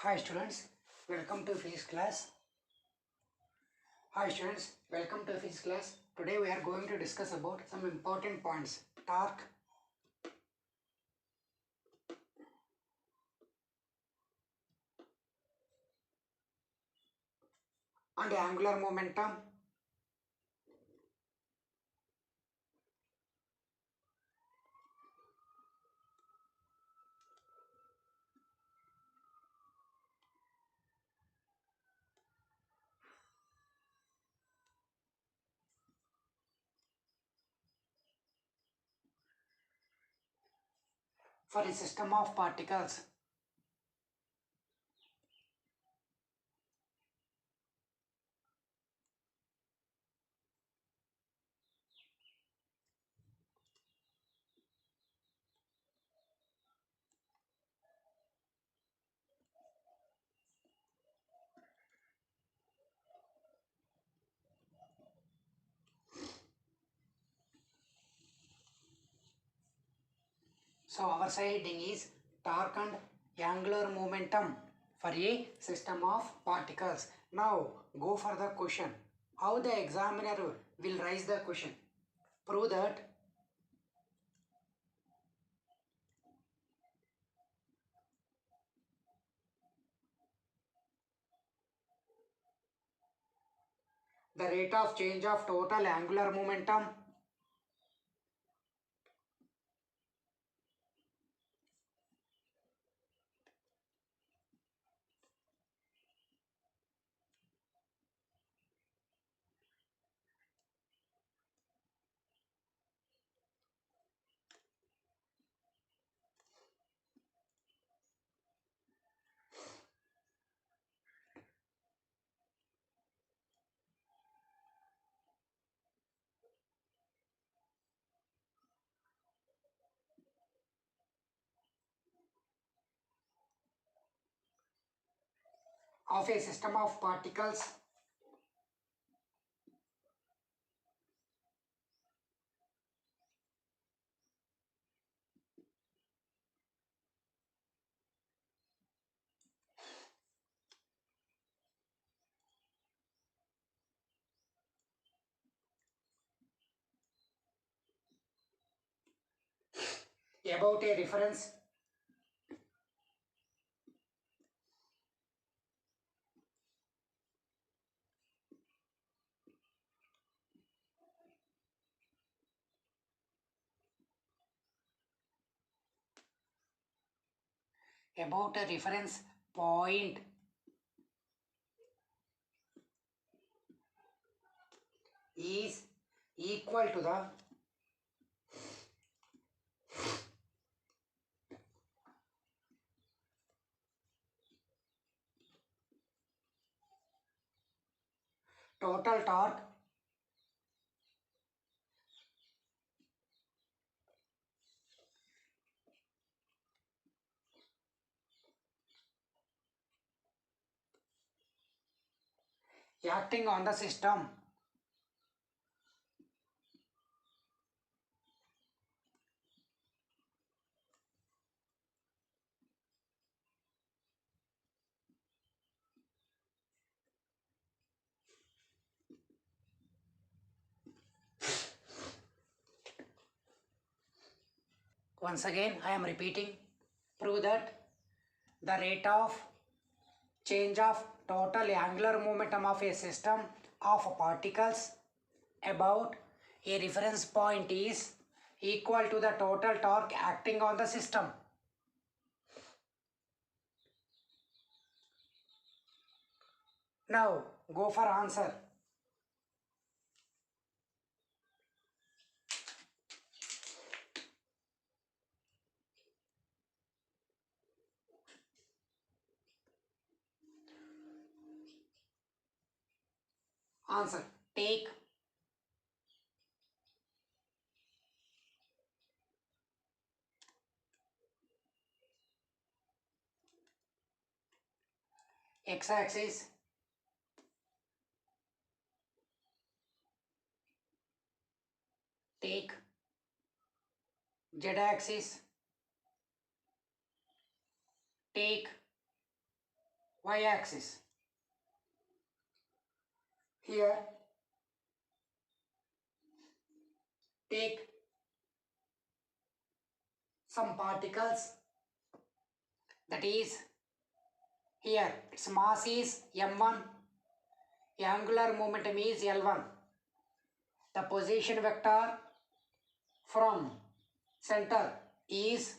Hi students, welcome to physics class. Hi students, welcome to physics class. Today we are going to discuss about some important points. Torque and angular momentum. For a system of particles. So our heading is torque and angular momentum for a system of particles. Now go for the question. How the examiner will raise the question? Prove that the rate of change of total angular momentum of a system of particles about a reference point is equal to the total torque acting on the system. Once again, I am repeating. Prove that the rate of change of total angular momentum of a system of particles about a reference point is equal to the total torque acting on the system. Now go for answer. Answer. Take x-axis, take z-axis, take y-axis. Here take some particles, that is here its mass is m1, angular momentum is L1. The position vector from center is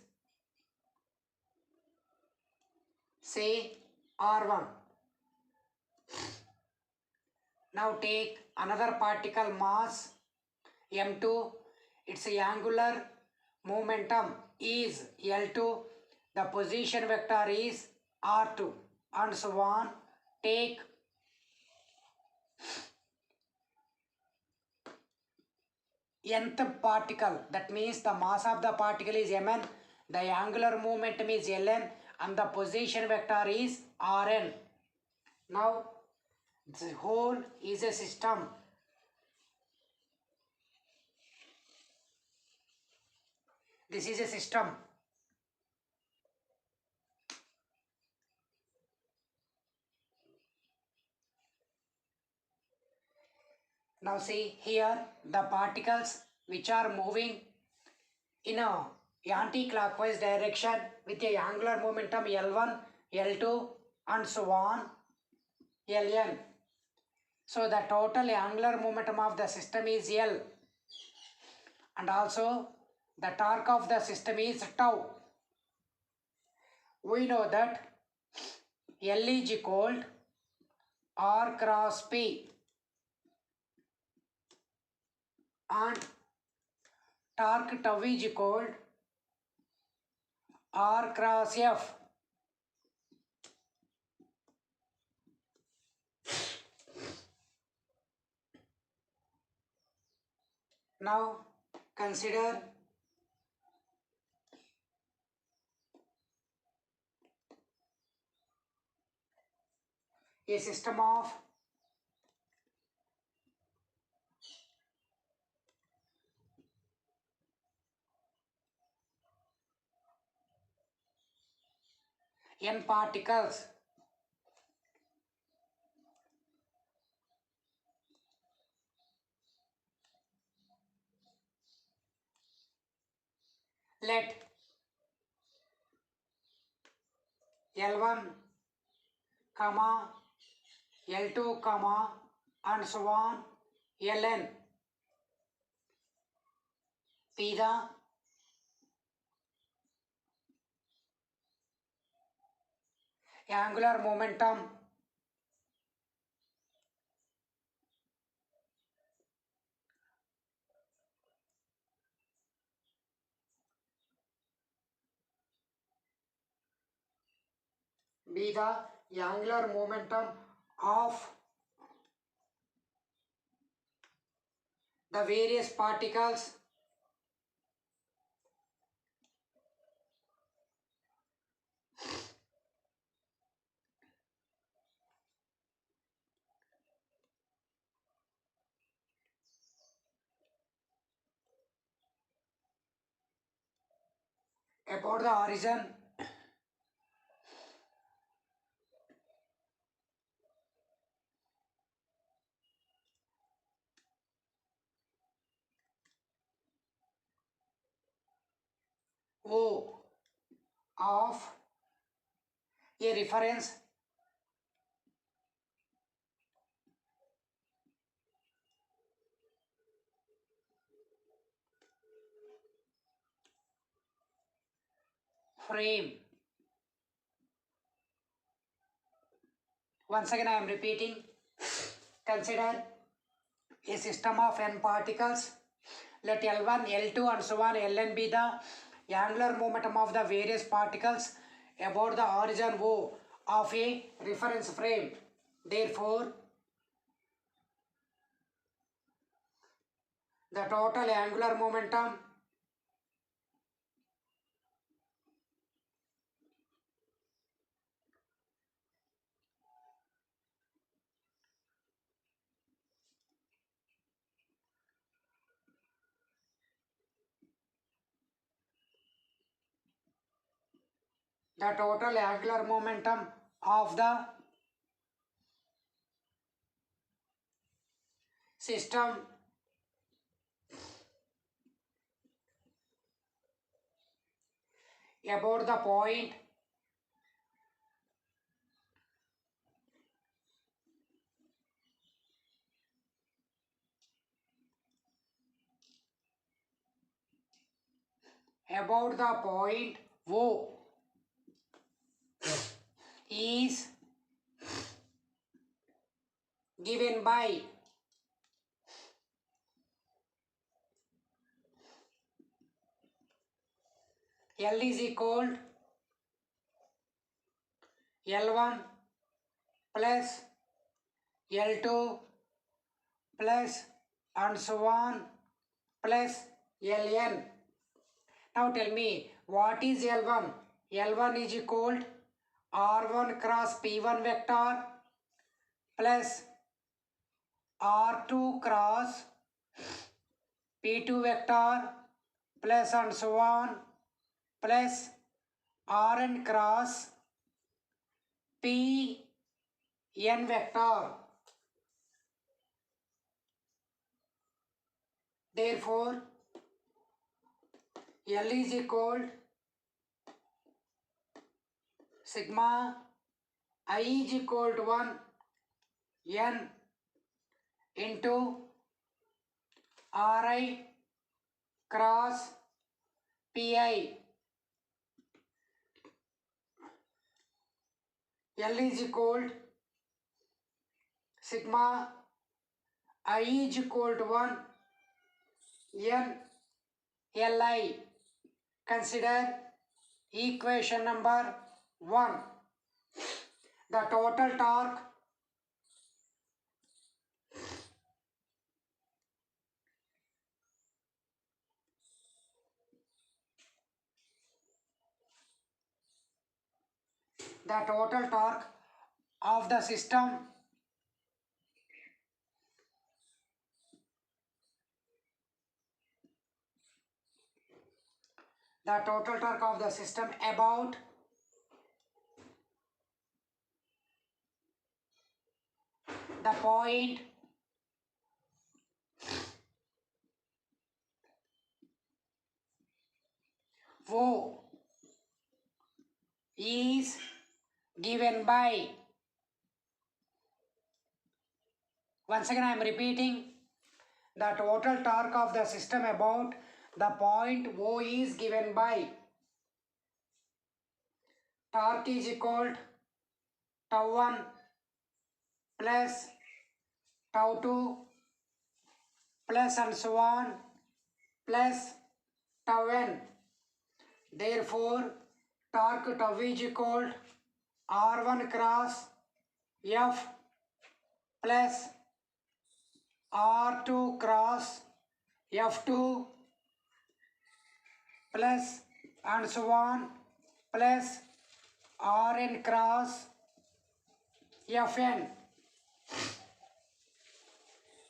say R1. Now take another particle mass m2, its angular momentum is L2, the position vector is R2, and so on. Take nth particle, that means the mass of the particle is mn, the angular momentum is ln, and the position vector is rn. Now the whole is a system. This is a system. Now see here the particles which are moving in a anti-clockwise direction with a angular momentum L1, L2 and so on Ln. So the total angular momentum of the system is L, and also the torque of the system is tau. We know that L is equal to R cross P, and torque tau is equal to R cross F. Now consider a system of n particles. Let L1, L2, and so on Ln be the angular momentum of the various particles about the origin O of a reference frame. Once again I am repeating. Consider a system of n particles. Let L1, L2 and so on Ln be the angular momentum of the various particles about the origin O of a reference frame. Therefore, the total angular momentum of the system about the point O is given by L is equal L1 plus L2 plus and so on plus Ln. Now tell me, what is L1? L1 is equal R1 cross P1 vector plus R2 cross P2 vector plus and so on plus Rn cross Pn vector. Therefore, L is equal sigma I is equal to 1 n into Ri cross Pi. L is equal sigma I is equal to 1 n Li. Consider equation number 1. The total torque of the system about the point O is given by, once again I am repeating, the total torque of the system about the point O is given by torque is equal tau 1 plus tau 2 plus and so on plus tau n. Therefore, torque tau is equal R1 cross F plus R2 cross F2 plus and so on plus Rn cross Fn.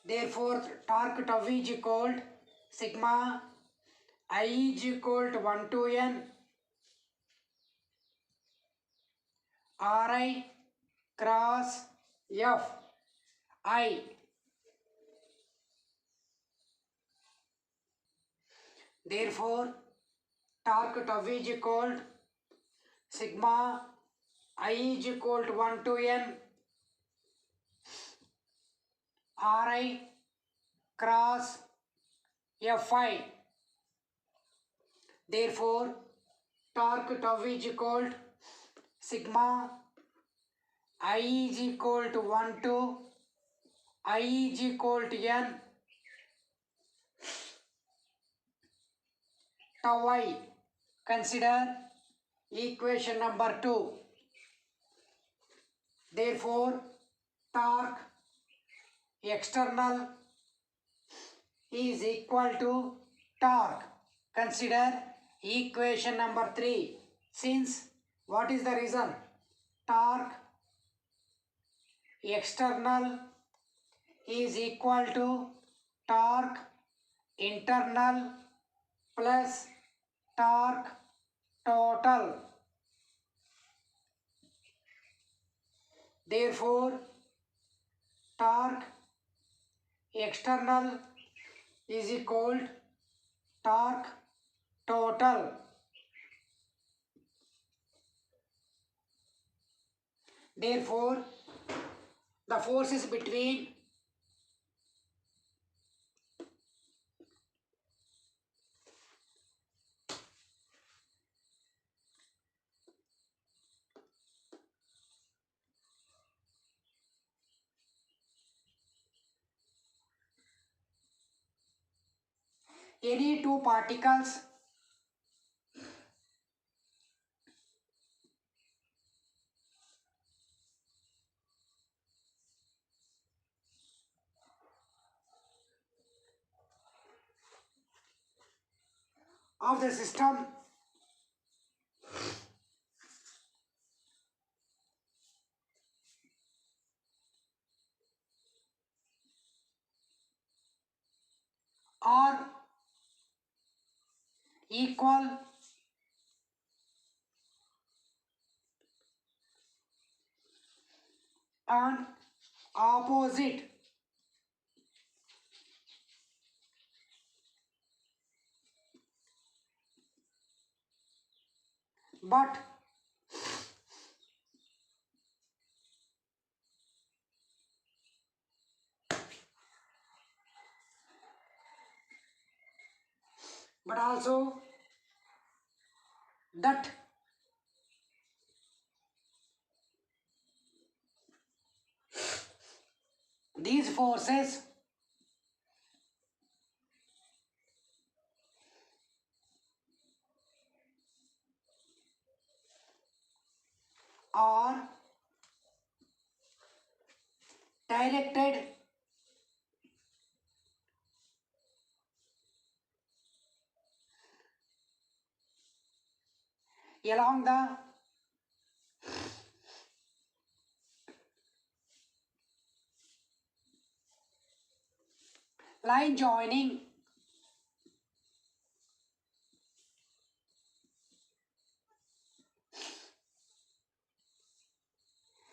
Therefore, torque tau is equal sigma I is equal to 1 to n Ri cross F I. Therefore, torque tau is equal sigma I is equal to 1 to n Ri cross Fi. Therefore, torque tau is equal sigma I is equal to 1 to I is equal to n tau I. Consider equation number 2. Therefore, torque external is equal to torque. Consider equation number 3. Since, what is the reason? Torque external is equal to torque internal plus torque total. Therefore, torque external is equal torque total. Therefore, the forces between any two particles of the system are equal and opposite, but also that these forces are directed along the line joining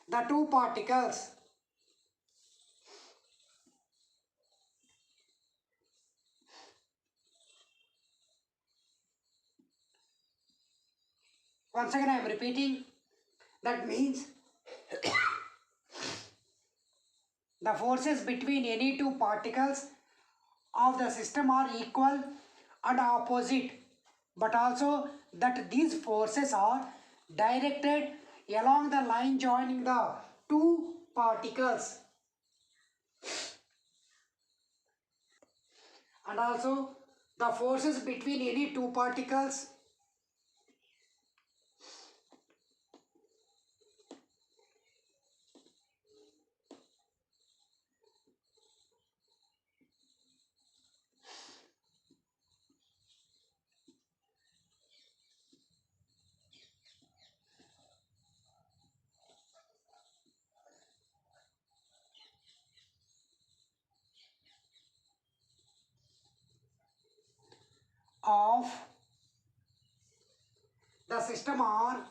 the two particles. Once again I am repeating, that means the forces between any two particles of the system are equal and opposite, but also that these forces are directed along the line joining the two particles, and also the forces between any two particles of the system are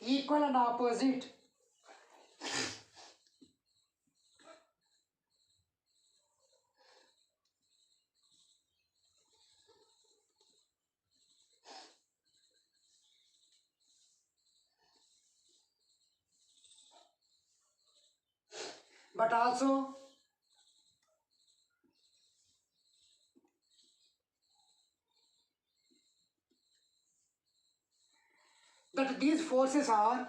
equal and opposite, but also that these forces are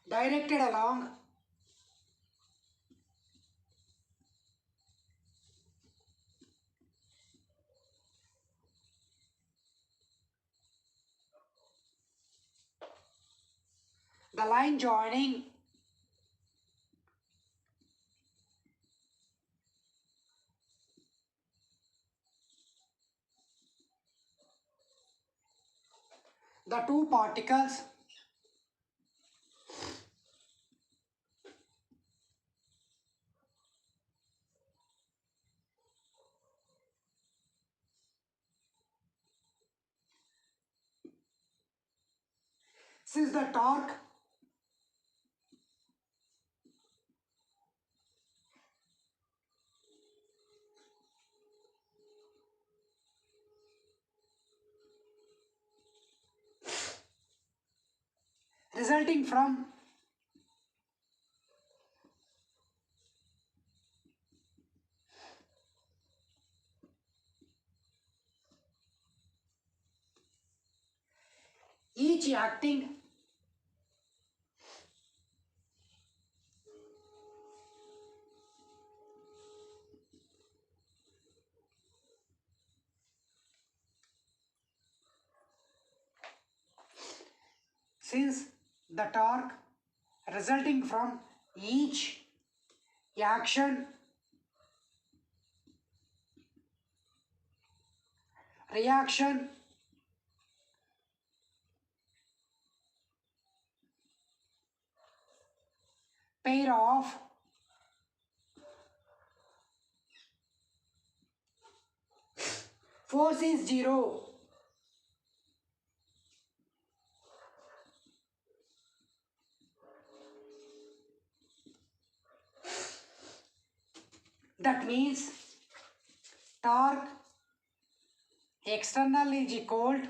directed along the line joining the two particles since the torque resulting from each acting since the torque resulting from each action reaction pair of force is zero. That means torque external is equal to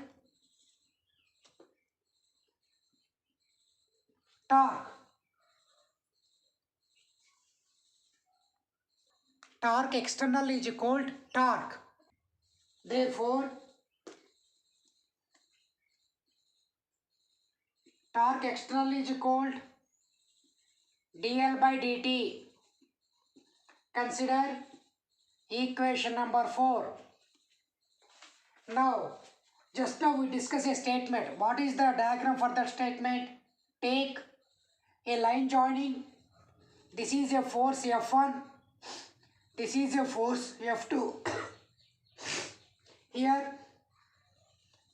torque. Torque external is equal to torque. Therefore, torque external is equal to dl by dt. Consider equation number 4. Now, just now we discuss a statement. What is the diagram for that statement? Take a line joining. This is a force F1. This is a force F2. Here,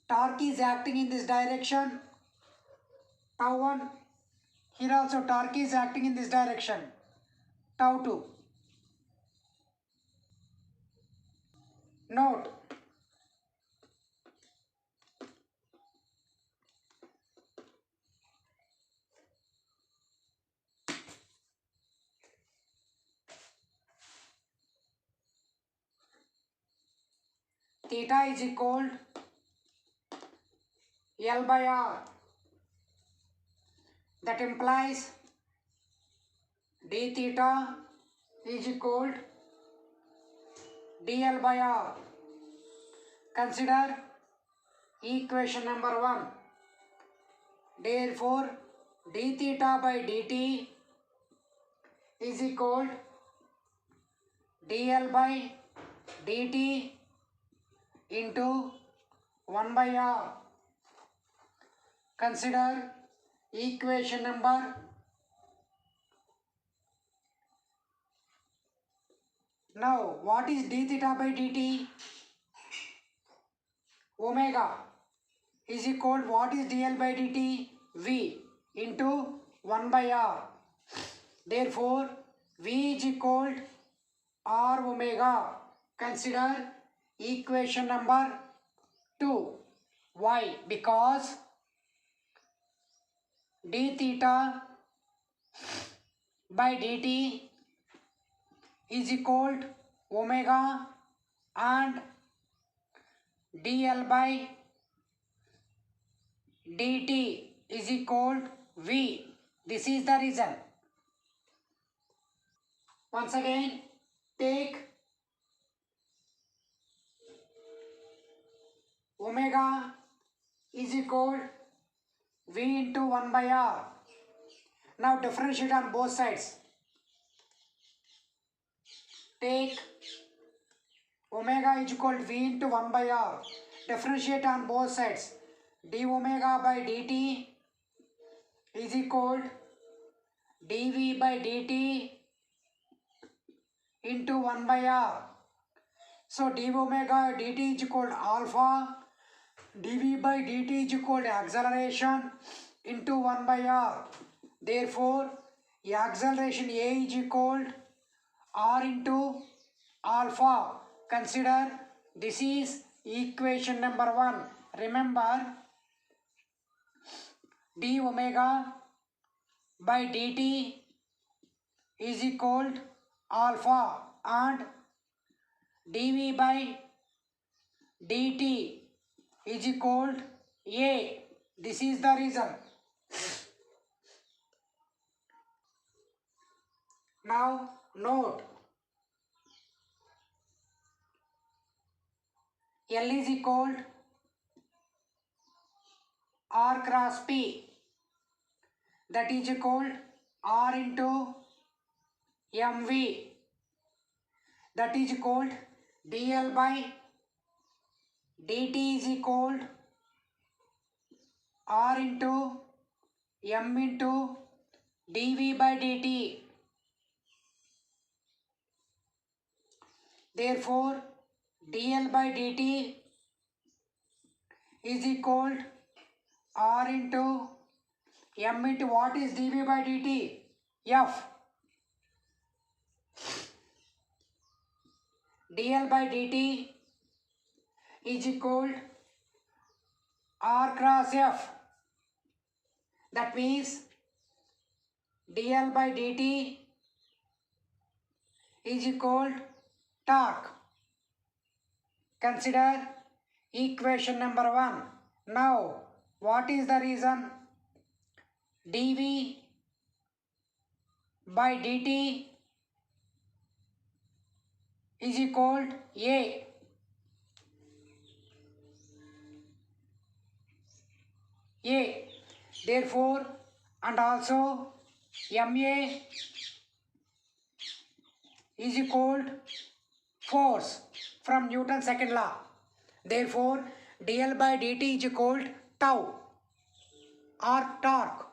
torque is acting in this direction, tau 1. Here also torque is acting in this direction, tau 2. Note, theta is equal to L by R. That implies d theta is equal to dl by R. Consider equation number 1. Therefore, d theta by dt is equal to dl by dt into 1 by R. Consider equation number now. What is d theta by dt? Omega is equal to what is dl by dt? V into 1 by R. Therefore, V is equal to R omega. Consider equation number 2. Why? Because d theta by dt is equal to omega and dl by dt is equal to V. This is the reason. Once again, take omega is equal to V into 1 by R. Now differentiate on both sides. Take omega is equal to V into 1 by R. Differentiate on both sides. D omega by dt is equal to dV by dt into 1 by R. So d omega dt is equal to alpha dv by dt is equal to acceleration into 1 by r. Therefore, acceleration A is equal to r into alpha. Consider this is equation number 1. Remember, d omega by dt is equal to alpha and dv by dt is equal to a. This is the reason. Now note, L is equal to R cross P, that is equal to R into mv, that is equal to dl by dt is equal to R into m into dv by dt. Therefore, dl by dt is equal to R into m into what is dv by dt? F. dl by dt is equal to R cross F. That means dl by dt is equal to torque. Consider equation number 1. Now, what is the reason? dv by dt is equal to A. Therefore, and also ma is equal to force from Newton's second law. Therefore, dl by dt is equal to tau or torque.